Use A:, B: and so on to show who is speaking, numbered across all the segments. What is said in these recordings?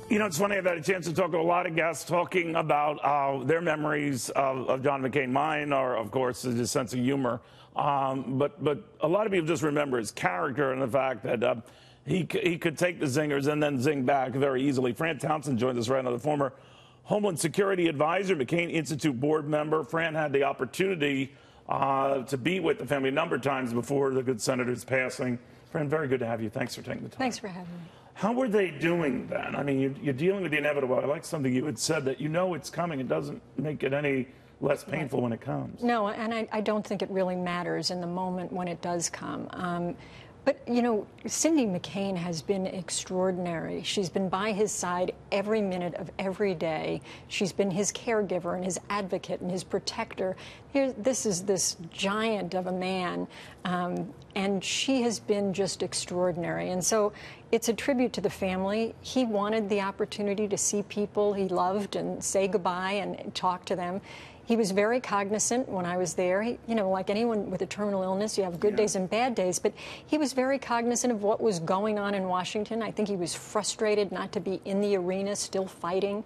A: You know, it's funny, I've had a chance to talk to a lot of guests talking about their memories of John McCain. Mine are, of course, his sense of humor. But a lot of people just remember his character and the fact that he could take the zingers and then zing back very easily. Fran Townsend joins us right now, the former Homeland Security Advisor, McCain Institute Board member. Fran had the opportunity to be with the family a number of times before the good senator's passing. Fran, very good to have you. Thanks for taking the time.
B: Thanks for having me.
A: How were they doing then? I mean, you're dealing with the inevitable. I like something you had said, that you know it's coming. It doesn't make it any less painful when it comes.
B: No, and I don't think it really matters in the moment when it does come. But, you know, Cindy McCain has been extraordinary. She's been by his side every minute of every day. She's been his caregiver and his advocate and his protector. This is this giant of a man, and she has been just extraordinary. And so it's a tribute to the family. He wanted the opportunity to see people he loved and say goodbye and talk to them. He was very cognizant when I was there. You know, like anyone with a terminal illness, you have good days and bad days, but he was very cognizant of what was going on in Washington. I think he was frustrated not to be in the arena, still fighting,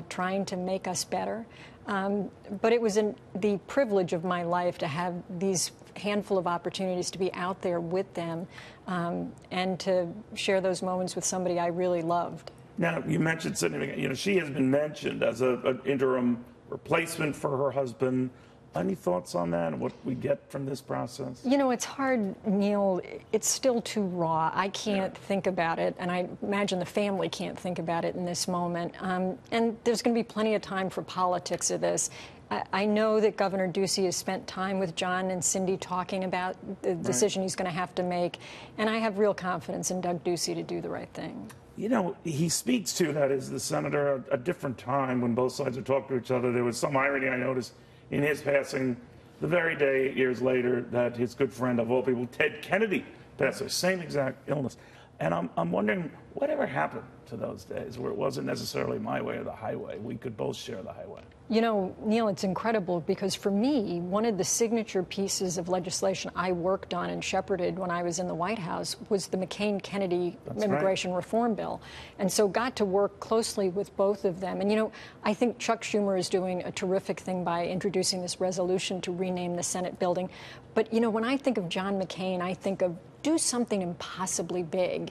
B: trying to make us better. But it was the privilege of my life to have these handful of opportunities to be out there with them and to share those moments with somebody I really loved. Now,
A: you mentioned Cindy McCain. You know, she has been mentioned as an interim replacement for her husband. Any thoughts on that and what we get from this process?
B: You know, it's hard, Neil. It's still too raw. I can't think about it, and I imagine the family can't think about it in this moment. And there's going to be plenty of time for politics of this. I know that Governor Ducey has spent time with John and Cindy talking about the decision he's going to have to make, and I have real confidence in Doug Ducey to do the right thing.
A: You know, he speaks to that as the senator a different time when both sides would talk to each other. There was some irony I noticed in his passing the very day, years later, that his good friend of all people, Ted Kennedy, passed the same exact illness. And I'm wondering, whatever happened to those days where it wasn't necessarily my way or the highway? We could both share the highway.
B: You know, Neil, it's incredible because for me, one of the signature pieces of legislation I worked on and shepherded when I was in the White House was the McCain-Kennedy immigration reform bill. And so got to work closely with both of them. And, you know, I think Chuck Schumer is doing a terrific thing by introducing this resolution to rename the Senate building. But, you know, when I think of John McCain, I think of do something impossibly big.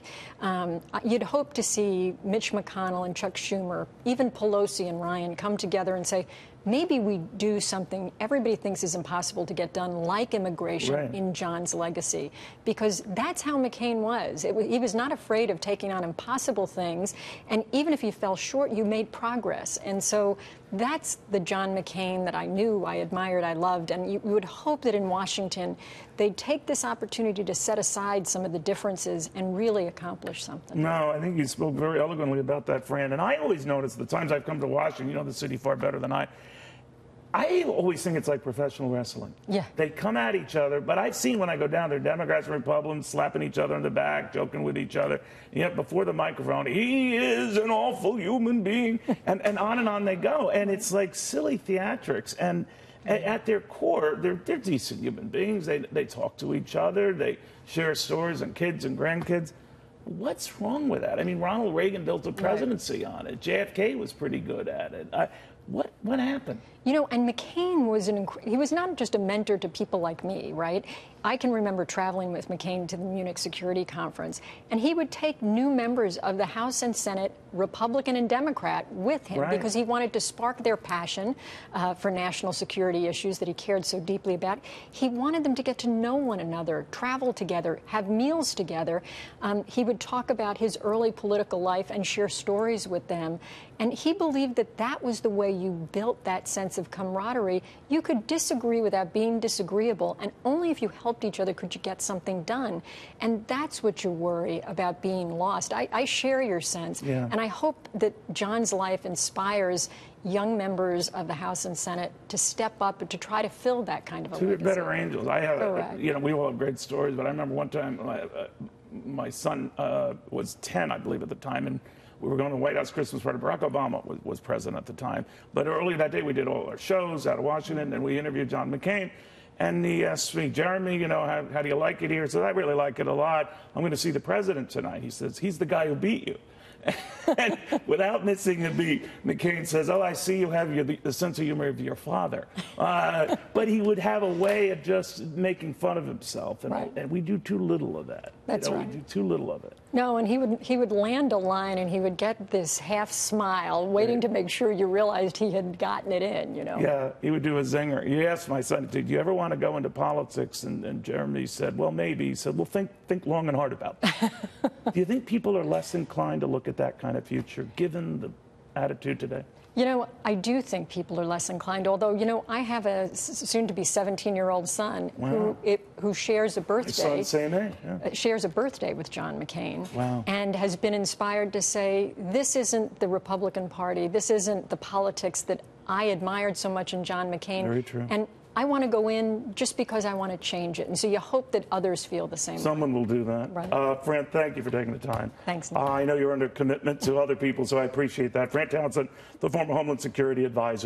B: You'd hope to see Mitch McConnell and Chuck Schumer, even Pelosi and Ryan, come together and say, maybe we do something everybody thinks is impossible to get done, like immigration in John's legacy, because that's how McCain was. He was not afraid of taking on impossible things, and even if you fell short, you made progress. And so that's the John McCain that I knew, I admired, I loved, and you would hope that in Washington they'd take this opportunity to set aside some of the differences and really accomplish something.
A: No, I think you spoke very eloquently about that, Fran, and I always notice the times I've come to Washington, you know the city far better than I always think it's like professional wrestling.
B: Yeah.
A: They come at each other, but I've seen when I go down there, Democrats and Republicans slapping each other in the back, joking with each other. And yet before the microphone, he is an awful human being, and on they go. And it's like silly theatrics. And at their core, they're decent human beings. They talk to each other. They share stories and kids and grandkids. What's wrong with that? I mean, Ronald Reagan built a presidency on it. JFK was pretty good at it. What happened?
B: You know, and McCain was he was not just a mentor to people like me, right? I can remember traveling with McCain to the Munich Security Conference, and he would take new members of the House and Senate, Republican and Democrat, with him because he wanted to spark their passion for national security issues that he cared so deeply about. He wanted them to get to know one another, travel together, have meals together. He would talk about his early political life and share stories with them. And he believed that that was the way you built that sense of camaraderie. You could disagree without being disagreeable, and only if you helped each other could you get something done. And that's what you worry about being lost. I share your sense, and I hope that John's life inspires young members of the House and Senate to step up and to try to fill that kind of a legacy.
A: Better angels. I have, you know, we all have great stories, but I remember one time my son was 10, I believe, at the time, and we were going to the White House Christmas party. Barack Obama was president at the time. But earlier that day, we did all our shows out of Washington, and we interviewed John McCain. And he asked me, Jeremy, you know, how do you like it here? I said, I really like it a lot. I'm going to see the president tonight. He says, he's the guy who beat you. And without missing a beat, McCain says, "Oh, I see you have the sense of humor of your father." But he would have a way of just making fun of himself, and we do too little of that.
B: That's right.
A: We do too little of it.
B: No, and he would land a line, and he would get this half smile, waiting to make sure you realized he had gotten it in.
A: Yeah, he would do a zinger. He asked my son, "Did you ever want to go into politics?" And Jeremy said, "Well, maybe." He said, "Well, think long and hard about that." Do you think people are less inclined to look at that kind of future, given the attitude today?
B: I do think people are less inclined, although, I have a soon-to-be 17-year-old son who shares a birthday.
A: The same age, yeah.
B: Shares a birthday with John McCain.
A: Wow.
B: And has been inspired to say, this isn't the Republican Party, this isn't the politics that I admired so much in John McCain.
A: Very true.
B: And I want to go in just because I want to change it. And so you hope that others feel the same way.
A: Someone will do that.
B: Right.
A: Fran, thank you for taking the time.
B: Thanks, Nick.
A: I know you're under commitment to other people, so I appreciate that. Fran Townsend, the former Homeland Security advisor.